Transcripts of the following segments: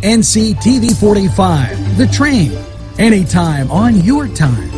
NCTV45, The Train, anytime on your time.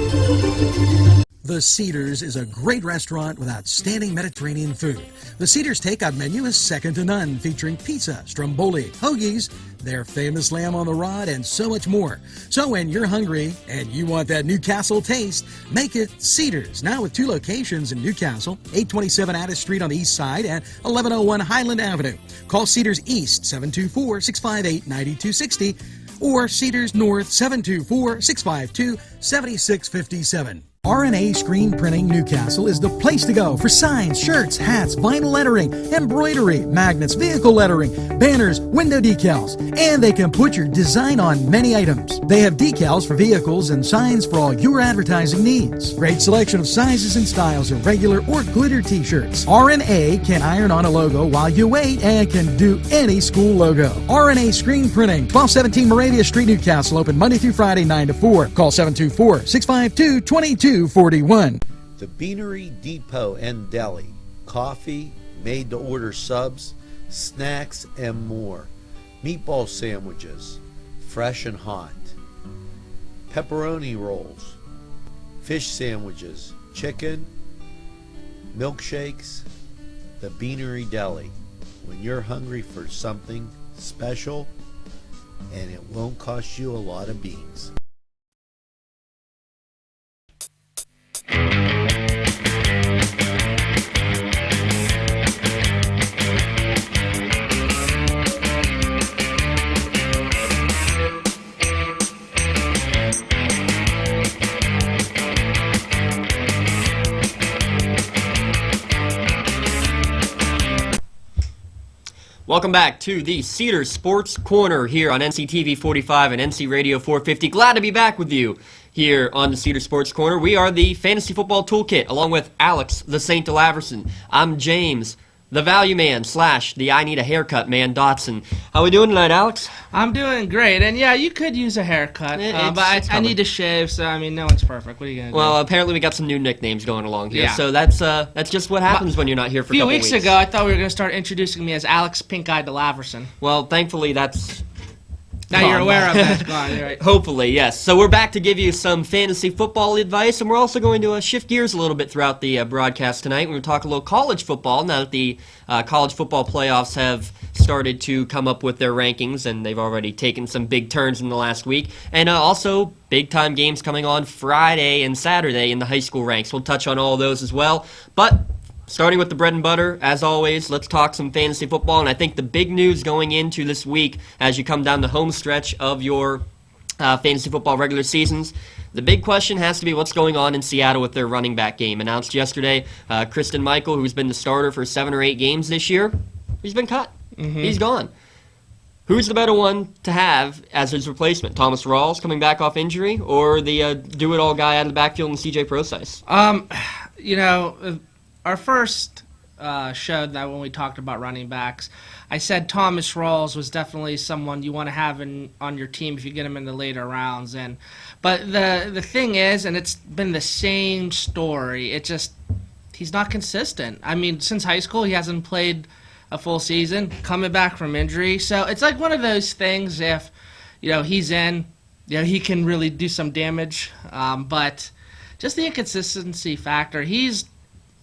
The Cedars is a great restaurant with outstanding Mediterranean food. The Cedars takeout menu is second to none, featuring pizza, stromboli, hoagies, their famous lamb on the rod, and so much more. So when you're hungry and you want that Newcastle taste, make it Cedars. Now with 2 locations in Newcastle, 827 Addis Street on the east side and 1101 Highland Avenue. Call Cedars East 724-658-9260 or Cedars North 724-652-7657. RNA Screen Printing Newcastle is the place to go for signs, shirts, hats, vinyl lettering, embroidery, magnets, vehicle lettering, banners, window decals, and they can put your design on many items. They have decals for vehicles and signs for all your advertising needs. Great selection of sizes and styles of regular or glitter t-shirts. RNA can iron on a logo while you wait and can do any school logo. RNA Screen Printing, 1217 Moravia Street, Newcastle, open Monday through Friday 9 to 4. Call 724-652-2241. The Beanery Depot and Deli. Coffee, made-to-order subs, snacks, and more. Meatball sandwiches, fresh and hot. Pepperoni rolls, fish sandwiches, chicken, milkshakes. The Beanery Deli. When you're hungry for something special, and it won't cost you a lot of beans. Welcome back to the Cedars Sports Corner here on NCTV45 and NC Radio 450. Glad to be back with you here on the Cedars Sports Corner. We are the Fantasy Football Toolkit, along with Alex, the Saint Delaverson. I'm James, the Value Man / the I Need a Haircut Man Dotson. How we doing tonight, Alex? I'm doing great, and yeah, you could use a haircut, but I need to shave, so I mean, no one's perfect. What are you gonna do? Well, apparently we got some new nicknames going along here, Yeah. so that's just what happens when you're not here for a couple weeks. A few weeks ago, I thought we were gonna start introducing me as Alex Pink Eye Delaverson. Well, thankfully that's. Now you're aware of that. Go on, you're right. Hopefully, yes. So we're back to give you some fantasy football advice, and we're also going to shift gears a little bit throughout the broadcast tonight. We're going to talk a little college football now that the college football playoffs have started to come up with their rankings, and they've already taken some big turns in the last week. And also big-time games coming on Friday and Saturday in the high school ranks. We'll touch on all of those as well. But starting with the bread and butter, as always, let's talk some fantasy football. And I think the big news going into this week, as you come down the home stretch of your fantasy football regular seasons, the big question has to be what's going on in Seattle with their running back game. Announced yesterday, Kristen Michael, who's been the starter for 7 or 8 games this year, he's been cut. Mm-hmm. He's gone. Who's the better one to have as his replacement? Thomas Rawls coming back off injury, or the do-it-all guy out of the backfield in C.J. Procise? Our first show that when we talked about running backs, I said Thomas Rawls was definitely someone you want to have on your team if you get him in the later rounds. But the thing is, and it's been the same story, he's not consistent. I mean, since high school, he hasn't played a full season, coming back from injury. So it's like one of those things, if he's in, he can really do some damage. But just the inconsistency factor, he's,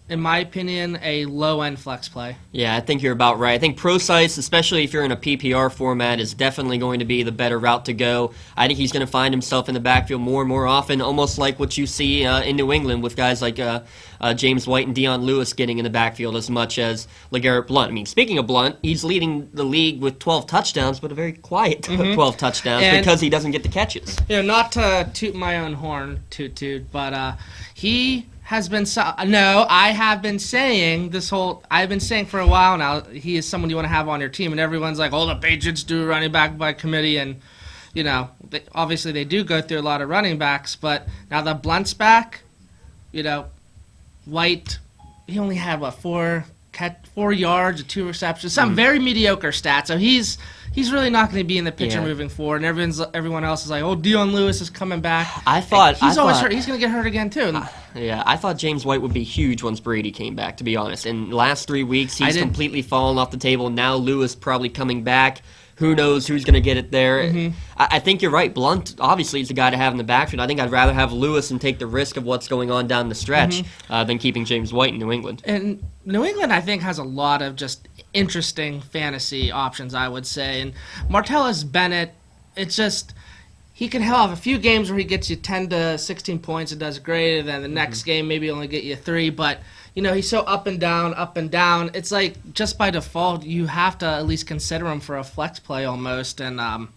in my opinion, a low-end flex play. Yeah, I think you're about right. I think Procise, especially if you're in a PPR format, is definitely going to be the better route to go. I think he's going to find himself in the backfield more and more often, almost like what you see in New England with guys like James White and Dion Lewis getting in the backfield as much as LeGarrette Blount. I mean, speaking of Blount, he's leading the league with 12 touchdowns, but a very quiet 12 touchdowns because he doesn't get the catches. Not to toot my own horn, but he has been I have been saying for a while now, he is someone you want to have on your team, and everyone's like, the Patriots do running back by committee, and obviously they do go through a lot of running backs, but now that Blunt's back, White, he only had 4 yards, 2 receptions, some very mediocre stats, so he's really not going to be in the picture moving forward, and everyone else is like, Dion Lewis is coming back. He's always hurt. He's going to get hurt again, too. I thought James White would be huge once Brady came back, to be honest. In the last 3 weeks, he's completely fallen off the table. Now Lewis probably coming back. Who knows who's going to get it there? I think you're right. Blunt obviously is the guy to have in the backfield. I think I'd rather have Lewis and take the risk of what's going on down the stretch than keeping James White in New England. And New England, I think, has a lot of just interesting fantasy options, I would say. And Martellus Bennett, it's just he can have a few games where he gets you 10 to 16 points and does great, and then the next game maybe only get you 3. But he's so up and down, up and down. It's like just by default you have to at least consider him for a flex play almost. And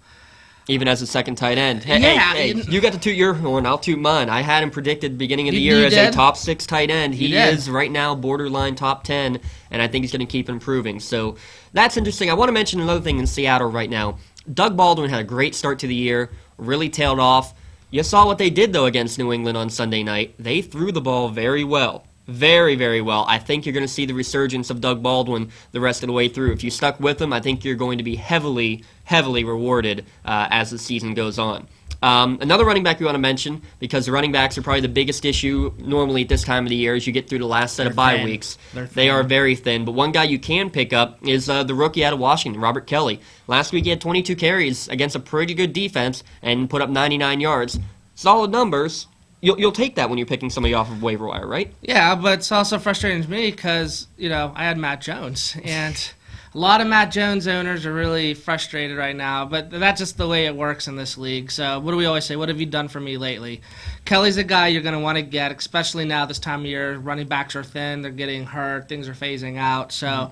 even as a second tight end. Hey, you got to toot your horn, I'll toot mine. I had him predicted beginning of the year as a top 6 tight end. He is right now borderline top 10, and I think he's going to keep improving. So that's interesting. I want to mention another thing in Seattle right now. Doug Baldwin had a great start to the year, really tailed off. You saw what they did, though, against New England on Sunday night. They threw the ball very well. Very, very well. I think you're going to see the resurgence of Doug Baldwin the rest of the way through. If you stuck with him, I think you're going to be heavily, heavily rewarded as the season goes on. Another running back we want to mention, because the running backs are probably the biggest issue normally at this time of the year as you get through the last set of bye weeks. They are very thin. But one guy you can pick up is the rookie out of Washington, Robert Kelly. Last week he had 22 carries against a pretty good defense and put up 99 yards. Solid numbers. You'll take that when you're picking somebody off of waiver wire, right? Yeah, but it's also frustrating to me because, I had Matt Jones, and a lot of Matt Jones owners are really frustrated right now, but that's just the way it works in this league. So what do we always say? What have you done for me lately? Kelly's a guy you're going to want to get, especially now this time of year. Running backs are thin. They're getting hurt. Things are phasing out. So,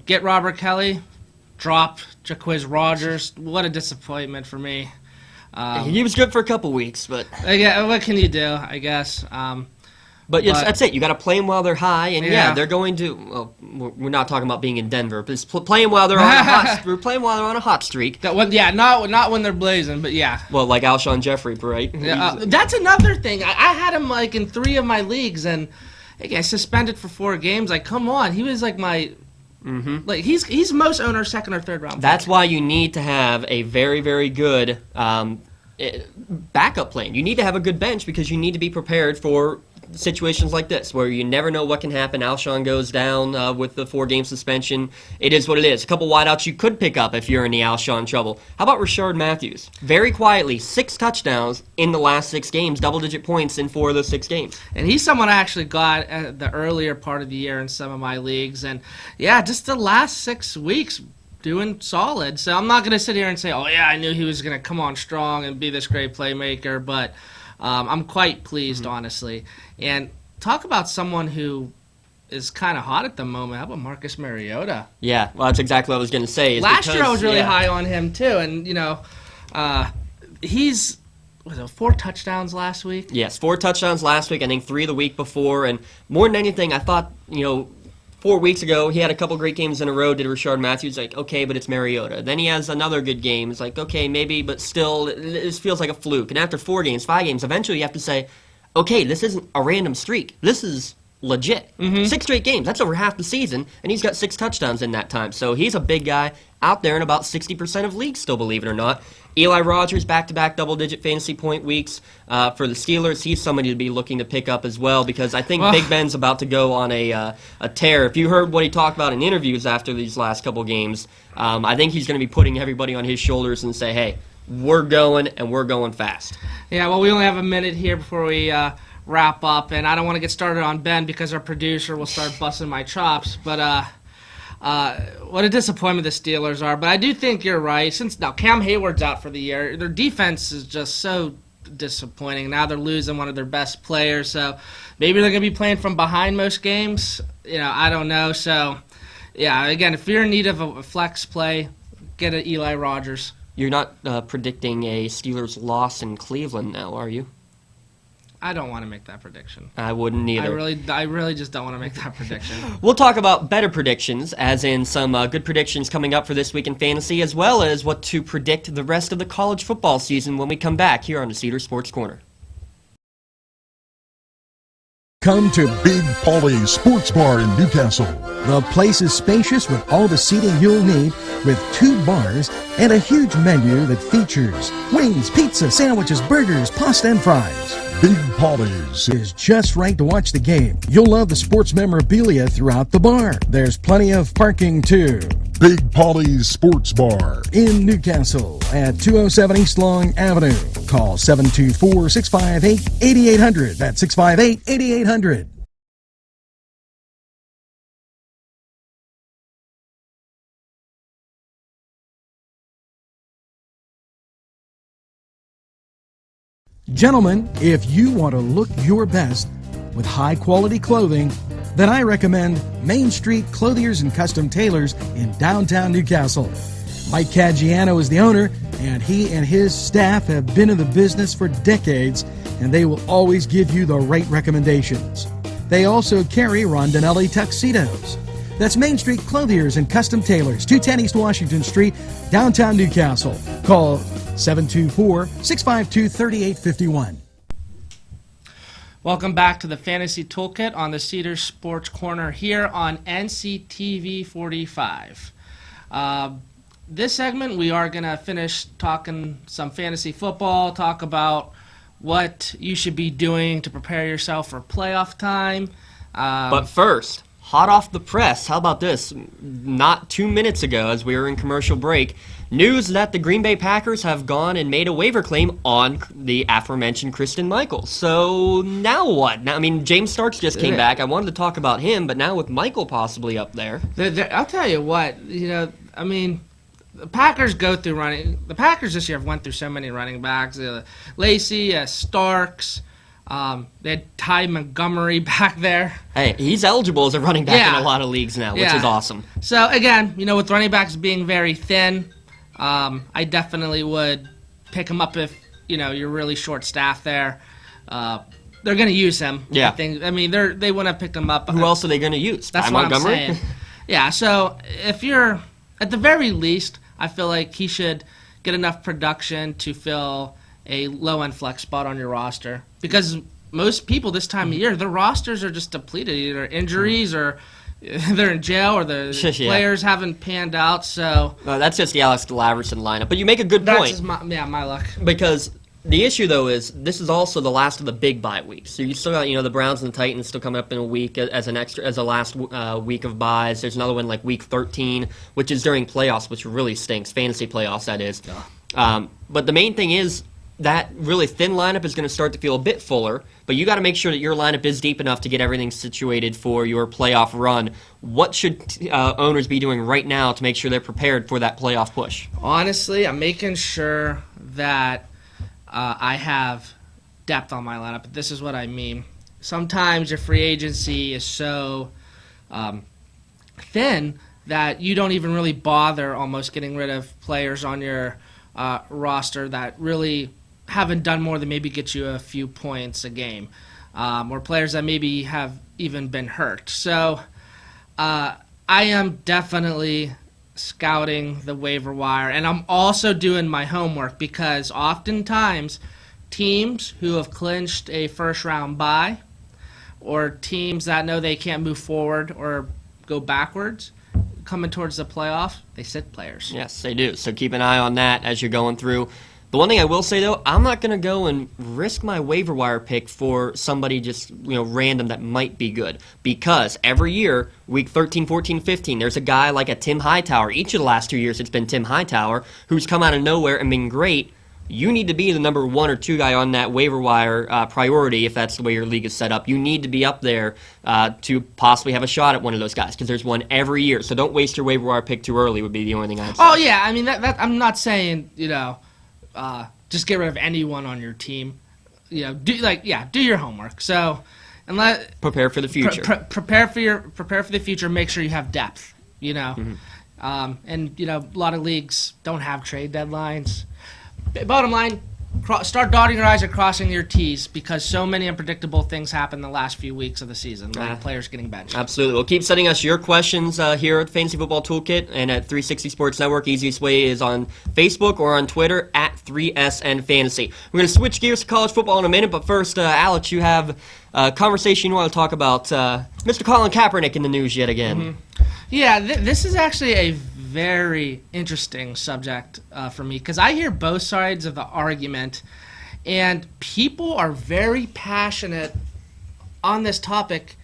get Robert Kelly, drop Jacquizz Rodgers. What a disappointment for me. He was good for a couple weeks, but what can you do? I guess. But that's it. You got to play them while they're high, and they're going to. Well, we're not talking about being in Denver, but it's playing while they're on a hot. We're playing while they're on a hot streak. Not when they're blazing, but yeah. Well, like Alshon Jeffrey, right? That's another thing. I had him in 3 of my leagues, and I suspended for 4 games. Come on, he was my. He's most owner's second or third round pick. That's why you need to have a very, very good backup plan. You need to have a good bench because you need to be prepared for situations like this where you never know what can happen. Alshon goes down with the 4-game suspension. It is what it is. A couple wideouts you could pick up if you're in the Alshon trouble. How about Rashard Matthews? Very quietly, 6 touchdowns in the last 6 games, double-digit points in 4 of those 6 games. And he's someone I actually got at the earlier part of the year in some of my leagues. And, just the last 6 weeks doing solid. So I'm not going to sit here and say, I knew he was going to come on strong and be this great playmaker, but I'm quite pleased, honestly. And talk about someone who is kind of hot at the moment. How about Marcus Mariota? Yeah, well, that's exactly what I was going to say. Last year I was really high on him, too. And, he's 4 touchdowns last week? Yes, 4 touchdowns last week. I think 3 the week before. And more than anything, I thought, 4 weeks ago, he had a couple great games in a row, did Rashard Matthews, okay, but it's Mariota. Then he has another good game. It's okay, maybe, but still, this feels like a fluke. And after 4 games, 5 games, eventually you have to say, okay, this isn't a random streak. This is legit. 6 straight games. That's over half the season, and he's got 6 touchdowns in that time. So he's a big guy out there in about 60% of leagues still, believe it or not. Eli Rogers, back-to-back double-digit fantasy point weeks for the Steelers. He's somebody to be looking to pick up as well because I think Big Ben's about to go on a tear. If you heard what he talked about in interviews after these last couple games, I think he's going to be putting everybody on his shoulders and say, hey, we're going, and we're going fast. Yeah, well, we only have a minute here before we wrap up, and I don't want to get started on Ben because our producer will start busting my chops, but what a disappointment the Steelers are. But I do think you're right. Since now Cam Hayward's out for the year, their defense is just so disappointing. Now they're losing one of their best players, so maybe they're going to be playing from behind most games. I don't know. So, again, if you're in need of a flex play, get an Eli Rogers. You're not predicting a Steelers loss in Cleveland now, are you? I don't want to make that prediction. I wouldn't either. I really just don't want to make that prediction. We'll talk about better predictions, as in some good predictions coming up for this week in fantasy, as well as what to predict the rest of the college football season when we come back here on the Cedars Sports Corner. Come to Big Polly's Sports Bar in Newcastle. The place is spacious with all the seating you'll need, with 2 bars and a huge menu that features wings, pizza, sandwiches, burgers, pasta, and fries. Big Polly's is just right to watch the game. You'll love the sports memorabilia throughout the bar. There's plenty of parking, too. Big Polly's Sports Bar. in Newcastle at 207 East Long Avenue. Call 724-658-8800. That's 658-8800. Gentlemen, if you want to look your best with high-quality clothing, then I recommend Main Street Clothiers and Custom Tailors in downtown Newcastle. Mike Caggiano is the owner, and he and his staff have been in the business for decades, and they will always give you the right recommendations. They also carry Rondinelli tuxedos. That's Main Street Clothiers and Custom Tailors, 210 East Washington Street, downtown Newcastle. Call 724-652-3851. Welcome back to the Fantasy Toolkit on the Cedars Sports Corner here on NCTV45. This segment, we are going to finish talking some fantasy football, talk about what you should be doing to prepare yourself for playoff time. But first, hot off the press, how about this? Not 2 minutes ago, as we were in commercial break, news that the Green Bay Packers have gone and made a waiver claim on the aforementioned Christine Michael. So now what? Now, I mean, James Starks just came back. I wanted to talk about him, but now with Michael possibly up there. I'll tell you what, I mean, the Packers go through running. The Packers this year have went through so many running backs. Lacey, Starks. They had Ty Montgomery back there. Hey, he's eligible as a running back in a lot of leagues now, which is awesome. So, again, with running backs being very thin, I definitely would pick him up if, you're really short-staffed there. They're going to use him. Yeah. I mean, they wouldn't have picked him up. Who else are they going to use? That's what I'm saying. Yeah, so if you're, at the very least, I feel like he should get enough production to fill a low-end flex spot on your roster. Because most people this time of year, their rosters are just depleted. Either injuries or they're in jail or the players haven't panned out. So that's just the Alex Laverson lineup. But you make a good point. That's just my luck. Because the issue, though, is this is also the last of the big bye weeks. So you still got, the Browns and the Titans still coming up in a week as a last week of byes. There's another one like week 13, which is during playoffs, which really stinks. Fantasy playoffs, that is. But the main thing is that really thin lineup is going to start to feel a bit fuller, but you got to make sure that your lineup is deep enough to get everything situated for your playoff run. What should owners be doing right now to make sure they're prepared for that playoff push? Honestly, I'm making sure that I have depth on my lineup. This is what I mean. Sometimes your free agency is so thin that you don't even really bother almost getting rid of players on your roster that really haven't done more than maybe get you a few points a game, or players that maybe have even been hurt. So I am definitely scouting the waiver wire, and I'm also doing my homework because oftentimes teams who have clinched a first-round bye or teams that know they can't move forward or go backwards coming towards the playoff, they sit players. Yes, they do. So keep an eye on that as you're going through. The one thing I will say, though, I'm not going to go and risk my waiver wire pick for somebody just, random that might be good. Because every year, week 13, 14, 15, there's a guy like a Tim Hightower. Each of the last 2 years, it's been Tim Hightower, who's come out of nowhere and been great. You need to be the number 1 or 2 guy on that waiver wire priority if that's the way your league is set up. You need to be up there to possibly have a shot at one of those guys because there's one every year. So don't waste your waiver wire pick too early would be the only thing I'd say. Oh, yeah. I mean, that I'm not saying, just get rid of anyone on your team. Do your homework. So, and prepare for the future. Prepare for the future. Make sure you have depth. And a lot of leagues don't have trade deadlines. Bottom line, start dotting your I's and crossing your T's because so many unpredictable things happen the last few weeks of the season, like players getting benched. Absolutely. Well, keep sending us your questions here at Fantasy Football Toolkit and at 360 Sports Network. Easiest way is on Facebook or on Twitter at 3SN Fantasy. We're going to switch gears to college football in a minute, but first, Alex, you have a conversation you want to talk about Mr. Colin Kaepernick in the news yet again. Mm-hmm. Yeah, this is actually a very interesting subject for me because I hear both sides of the argument, and people are very passionate on this topic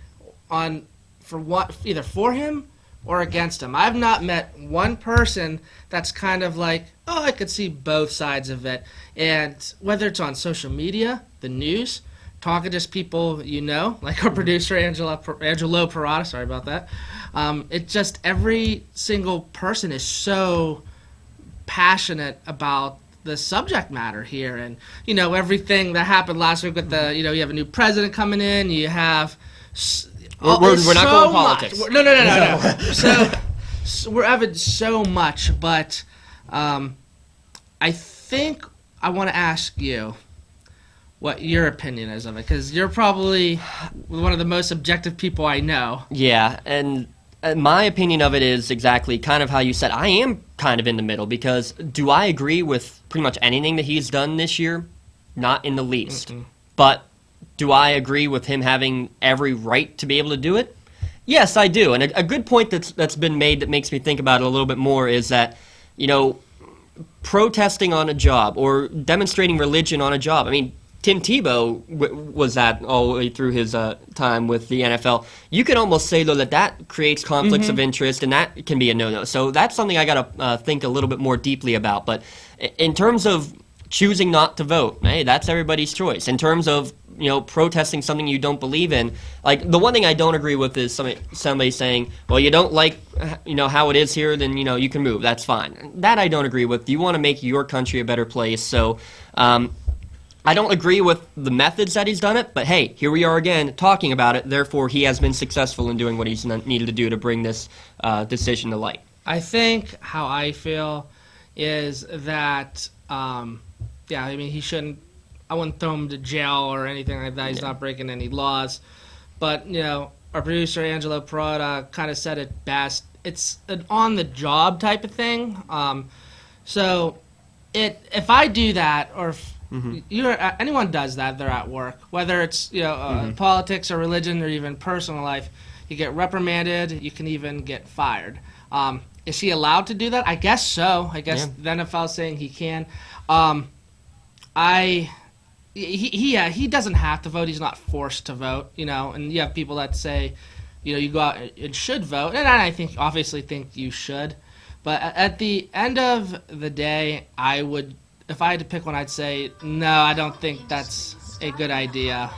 either for him or against him. I've not met one person that's kind of like, oh, I could see both sides of it. And whether it's on social media, the news, talking to just people you know, like our producer Angelo Parada, sorry about that. It's just every single person is so passionate about the subject matter here, and everything that happened last week with the you have a new president coming in, you have we're not going politics. No. So we're having so much, but I think I want to ask you what your opinion is of it, because you're probably one of the most objective people I know. Yeah, and my opinion of it is exactly kind of how you said. I am kind of in the middle, because do I agree with pretty much anything that he's done this year? Not in the least. Mm-mm. But do I agree with him having every right to be able to do it? Yes, I do. And a good point that's been made that makes me think about it a little bit more is that, protesting on a job or demonstrating religion on a job. I mean, Tim Tebow was that all the way through his time with the NFL. You can almost say, though, that creates conflicts of interest, and that can be a no-no. So that's something I got to think a little bit more deeply about. But in terms of choosing not to vote, hey, that's everybody's choice. In terms of protesting something you don't believe in, like the one thing I don't agree with is somebody saying, well, you don't like how it is here, then you can move. That's fine. That I don't agree with. You want to make your country a better place, so. I don't agree with the methods that he's done it, but hey, here we are again talking about it. Therefore, he has been successful in doing what he's needed to do to bring this decision to light. I think how I feel is that, he shouldn't. I wouldn't throw him to jail or anything like that. He's not breaking any laws. But, our producer, Angelo Parada, kind of said it best. It's an on-the-job type of thing. So if I do that, or if anyone does that, they're at work, whether it's politics or religion or even personal life, you get reprimanded, you can even get fired. Is he allowed to do that? I guess so. I guess the NFL is saying he can. He doesn't have to vote. He's not forced to vote. And you have people that say, you go out and should vote, and I obviously think you should. But at the end of the day, if I had to pick one, I'd say, no, I don't think that's a good idea.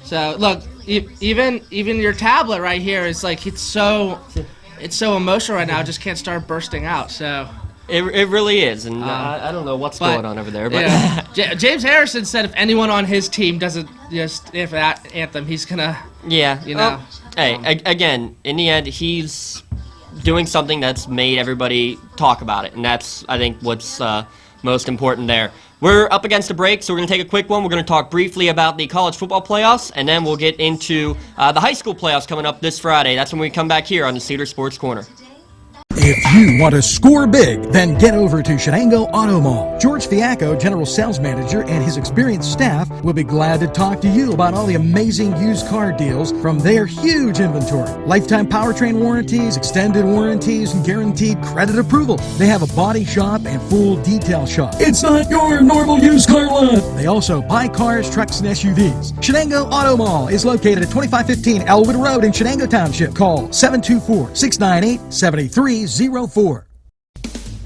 So look, even your tablet right here is like, it's so emotional right now, it just can't start bursting out. So it really is, and I don't know what's going on over there. But James Harrison said if anyone on his team doesn't if that anthem, he's gonna again, in the end, he's doing something that's made everybody talk about it, and that's, I think, what's most important there. We're up against a break, so we're going to take a quick one. We're going to talk briefly about the college football playoffs, and then we'll get into the high school playoffs coming up this Friday. That's when we come back here on the Cedars Sports Corner. If you want to score big, then get over to Shenango Auto Mall. George Fiacco, General Sales Manager, and his experienced staff will be glad to talk to you about all the amazing used car deals from their huge inventory. Lifetime powertrain warranties, extended warranties, and guaranteed credit approval. They have a body shop and full detail shop. It's not your normal used car lot. They also buy cars, trucks, and SUVs. Shenango Auto Mall is located at 2515 Elwood Road in Shenango Township. Call 724-698-7304.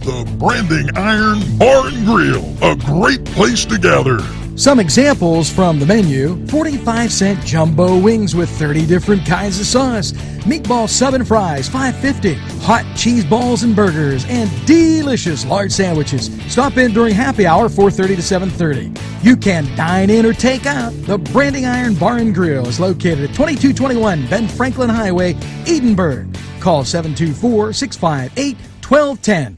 The Branding Iron Bar and Grill, a great place to gather. Some examples from the menu: 45-cent jumbo wings with 30 different kinds of sauce, meatball sub and fries, $5.50, hot cheese balls and burgers, and delicious large sandwiches. Stop in during happy hour, 4:30 to 7:30. You can dine in or take out. The Branding Iron Bar and Grill is located at 2221 Ben Franklin Highway, Edinburgh. Call 724-658-1210.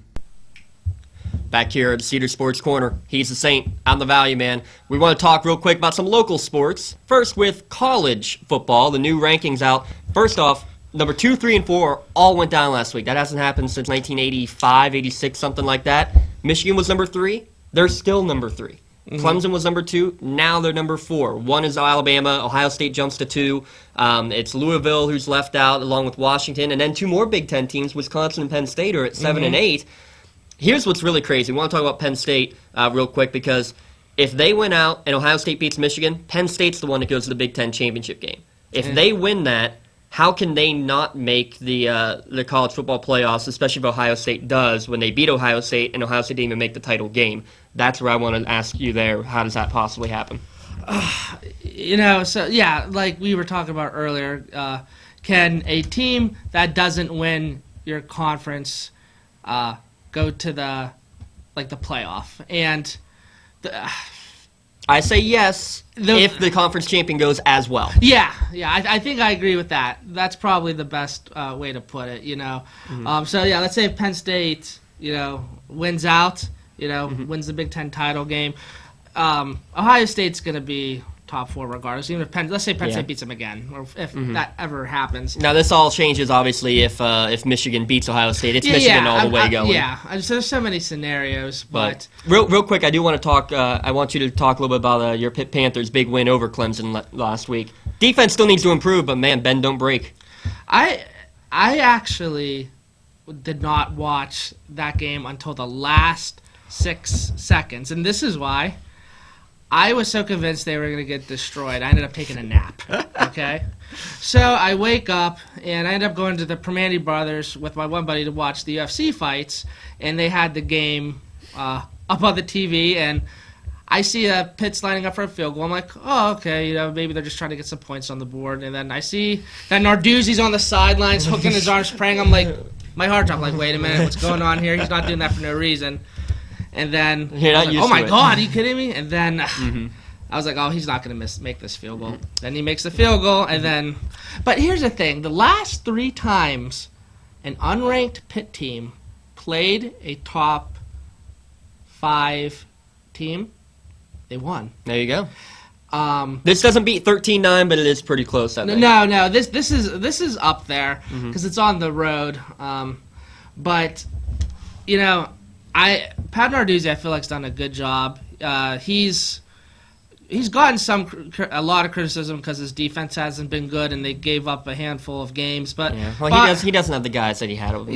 Back here at the Cedar Sports Corner, he's the Saint, I'm the Value Man. We want to talk real quick about some local sports. First with college football, the new rankings out. First off, number 2, 3, and 4 all went down last week. That hasn't happened since 1985, 86, something like that. Michigan was number 3. They're still number 3. Clemson was number 2. Now they're number 4. 1 is Alabama. Ohio State jumps to 2. It's Louisville who's left out, along with Washington. And then 2 more Big Ten teams, Wisconsin and Penn State, are at 7 and 8. Here's what's really crazy. We want to talk about Penn State real quick, because if they win out and Ohio State beats Michigan, Penn State's the one that goes to the Big Ten championship game. If they win that, how can they not make the college football playoffs, especially if Ohio State does, when they beat Ohio State and Ohio State didn't even make the title game? That's where I want to ask you there. How does that possibly happen? So yeah, like we were talking about earlier, can a team that doesn't win your conference go to the playoff? And I say yes if the conference champion goes as well. Yeah, I think I agree with that. That's probably the best way to put it, So, yeah, let's say if Penn State, wins out, wins the Big Ten title game, Ohio State's going to be top 4 regardless. Even if let's say Penn State beats them again, or if that ever happens. Now, this all changes, obviously, if Michigan beats Ohio State. It's Michigan all the way going. There's so many scenarios, but real quick, I do want to talk. I want you to talk a little bit about your Pitt Panthers' big win over Clemson last week. Defense still needs to improve, but man, bend don't break. I actually did not watch that game until the last 6 seconds, and this is why. I was so convinced they were going to get destroyed, I ended up taking a nap, okay? So I wake up, and I end up going to the Primanti Brothers with my one buddy to watch the UFC fights, and they had the game up on the TV, and I see Pitt's lining up for a field goal. I'm like, oh, okay, maybe they're just trying to get some points on the board. And then I see that Narduzzi's on the sidelines, hooking his arms, praying. I'm like, my heart dropped, like, wait a minute, what's going on here? He's not doing that for no reason. And then, oh my God, are you kidding me? And then I was like, oh, he's not going to make this field goal. Then he makes the field goal, and then... But here's the thing. The last 3 times an unranked Pitt team played a top 5 team, they won. There you go. This doesn't beat 13-9, but it is pretty close. I think. No. This is up there because it's on the road. But Pat Narduzzi, I feel like, has done a good job. He's gotten a lot of criticism because his defense hasn't been good, and they gave up a handful of games. But he doesn't have the guys that he had over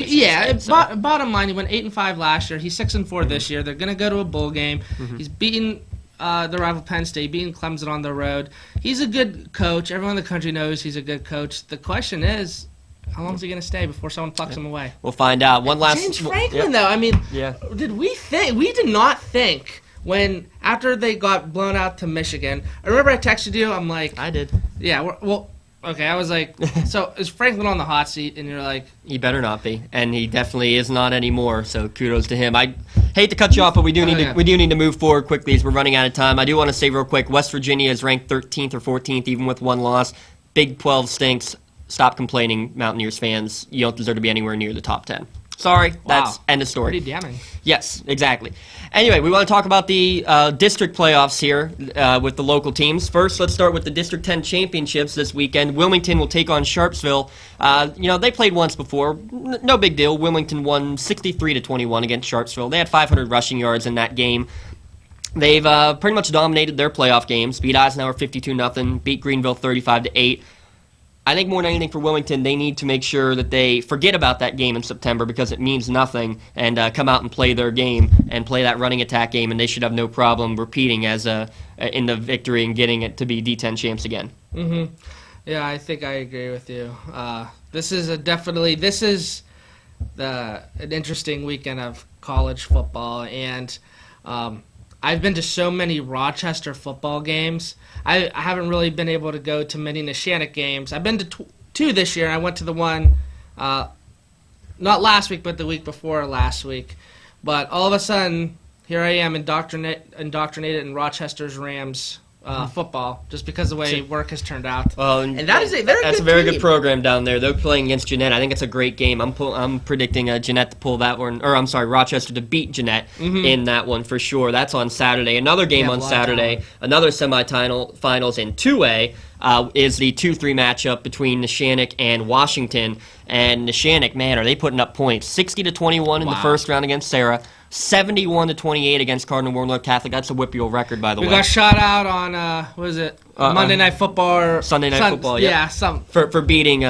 bottom line, he went 8-5 last year. He's 6-4 this year. They're gonna go to a bowl game. He's beaten the rival Penn State, beating Clemson on the road. He's a good coach. Everyone in the country knows he's a good coach. The question is, how long is he going to stay before someone plucks him away? We'll find out. James Franklin, though, I mean, we did not think after they got blown out to Michigan. I remember I texted you. I'm like, I did. Yeah. Okay. I was like, so is Franklin on the hot seat? And you're like, he better not be, and he definitely is not anymore. So kudos to him. I hate to cut you off, but we do need to move forward quickly as we're running out of time. I do want to say real quick, West Virginia is ranked 13th or 14th, even with 1 loss. Big 12 stinks. Stop complaining, Mountaineers fans. You don't deserve to be anywhere near the top 10. Sorry, that's end of story. Pretty damning. Yes, exactly. Anyway, we want to talk about the district playoffs here with the local teams. First, let's start with the District 10 championships this weekend. Wilmington will take on Sharpsville. They played once before. No big deal. Wilmington won 63-21 against Sharpsville. They had 500 rushing yards in that game. They've pretty much dominated their playoff games. Beat Eisenhower 52-0. Beat Greenville 35-8. I think more than anything for Wilmington, they need to make sure that they forget about that game in September because it means nothing, and come out and play their game and play that running attack game, and they should have no problem repeating as in the victory and getting it to be D10 champs again. Mm-hmm. Yeah, I think I agree with you. This is an interesting weekend of college football, and I've been to so many Rochester football games. I haven't really been able to go to many Neshannock games. I've been to 2 this year. I went to the one not last week, but the week before last week. But all of a sudden, here I am indoctrinated in Rochester's Rams football just because of the way work has turned out. Well, and that's a very good program down there. They're playing against Jeanette. I think it's a great game. I'm predicting Jeanette to pull that one, or I'm sorry, Rochester to beat Jeanette in that one for sure. That's on Saturday. Another game on Saturday, another semifinals in 2A is the 2-3 matchup between Neshannock and Washington. And Neshannock, man, are they putting up points? 60-21 in the first round against Sarah. 71-28 against Cardinal Warlord Catholic. That's a Whippeal record, by the way. We got shot out on Monday Night Football or Sunday Night Football. Yeah, for beating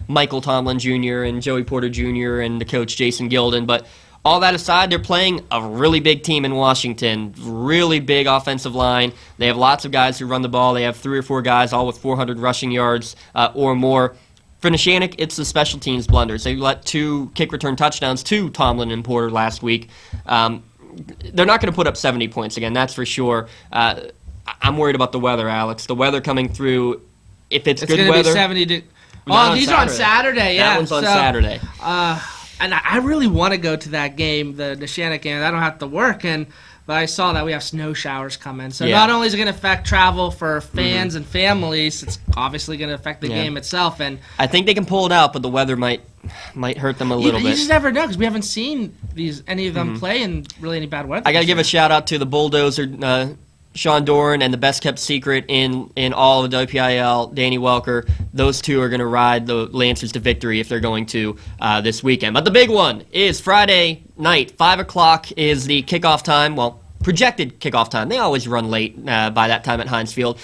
Michael Tomlin Jr. and Joey Porter Jr. and the coach Jason Gilden. But all that aside, they're playing a really big team in Washington. Really big offensive line. They have lots of guys who run the ball. They have 3 or 4 guys, all with 400 rushing yards or more. For Neshannock, it's the special teams blunders. They let 2 kick return touchdowns to Tomlin and Porter last week. They're not going to put up 70 points again, that's for sure. I'm worried about the weather, Alex. The weather coming through, if it's good weather. It's going to be 70 Oh, these are on Saturday, yeah. That one's on Saturday. And I really want to go to that game, the Neshannock game. I don't have to work, but I saw that we have snow showers coming. So not only is it going to affect travel for fans and families, it's obviously going to affect the game itself. And I think they can pull it out, but the weather might hurt them a little bit. You just never know because we haven't seen any of them play in really any bad weather. I got to give a shout out to the Bulldozer, Sean Doran, and the best kept secret in all of WPIL, Danny Welker. Those two are going to ride the Lancers to victory if they're going to this weekend. But the big one is Friday night. 5 o'clock is the kickoff time. Well, projected kickoff time. They always run late by that time at Heinz Field.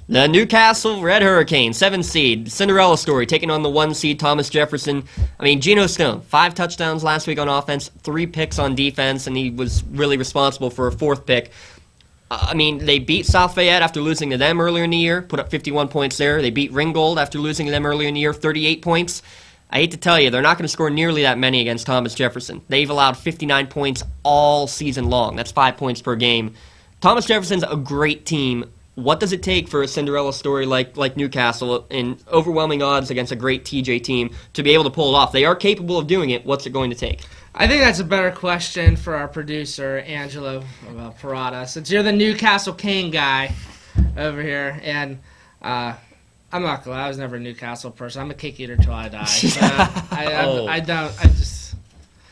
The Newcastle Red Hurricanes, 7 seed, Cinderella story, taking on the 1 seed Thomas Jefferson. Geno Stone, 5 touchdowns last week on offense, 3 picks on defense, and he was really responsible for a 4th pick. They beat South Fayette after losing to them earlier in the year, put up 51 points there. They beat Ringgold after losing to them earlier in the year, 38 points. I hate to tell you, they're not going to score nearly that many against Thomas Jefferson. They've allowed 59 points all season long. That's 5 points per game. Thomas Jefferson's a great team. What does it take for a Cinderella story like Newcastle in overwhelming odds against a great TJ team to be able to pull it off? They are capable of doing it. What's it going to take? I think that's a better question for our producer, Angelo Parada, since you're the Newcastle King guy over here. And I'm not gonna lie, I was never a Newcastle person. I'm a kick eater till I die.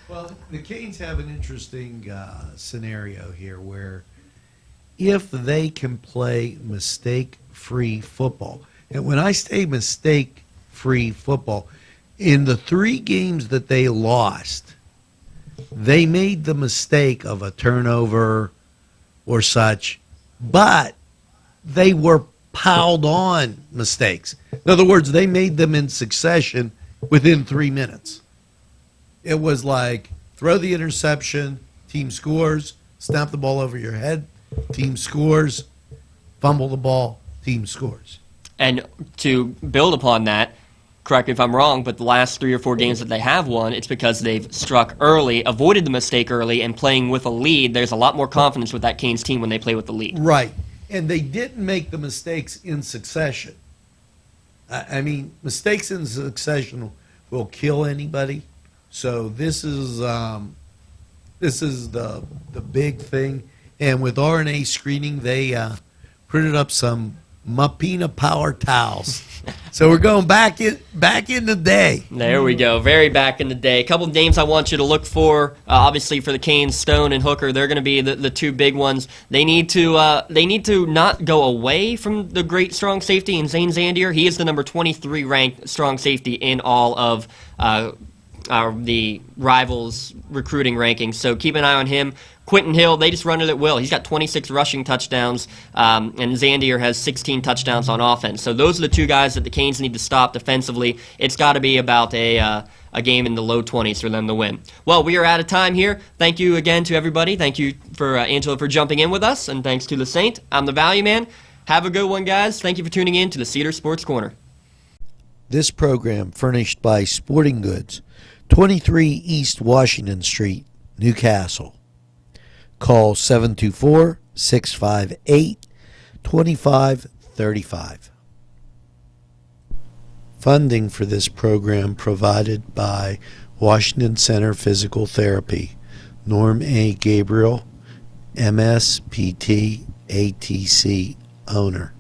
Well, the Canes have an interesting scenario here where if they can play mistake-free football, and when I say mistake-free football, in the 3 games that they lost, they made the mistake of a turnover or such, but they were piled on mistakes. In other words, they made them in succession within 3 minutes. It was like throw the interception, team scores, snap the ball over your head, team scores, fumble the ball, team scores. And to build upon that, correct me if I'm wrong, but the last 3 or 4 games that they have won, it's because they've struck early, avoided the mistake early, and playing with a lead. There's a lot more confidence with that Canes team when they play with the lead. Right. And they didn't make the mistakes in succession. Mistakes in succession will kill anybody. So this is the big thing. And with RNA screening, they printed up some Mapina power towels. So we're going back in the day. There we go. Very back in the day. A couple of names I want you to look for. Obviously for the Canes, Stone and Hooker, they're going to be the 2 big ones. They need to not go away from the great strong safety in Zane Zandier. He is the number 23 ranked strong safety in all of the Rivals recruiting rankings. So keep an eye on him. Quentin Hill, they just run it at will. He's got 26 rushing touchdowns, and Zandier has 16 touchdowns on offense. So those are the 2 guys that the Canes need to stop defensively. It's got to be about a game in the low 20s for them to win. Well, we are out of time here. Thank you again to everybody. Thank you for Angela for jumping in with us, and thanks to the Saint. I'm the Value Man. Have a good one, guys. Thank you for tuning in to the Cedars Sports Corner. This program furnished by Sporting Goods, 23 East Washington Street, Newcastle. Call 724-658-2535. Funding for this program provided by Washington Center Physical Therapy, Norm A. Gabriel, MSPT, ATC owner.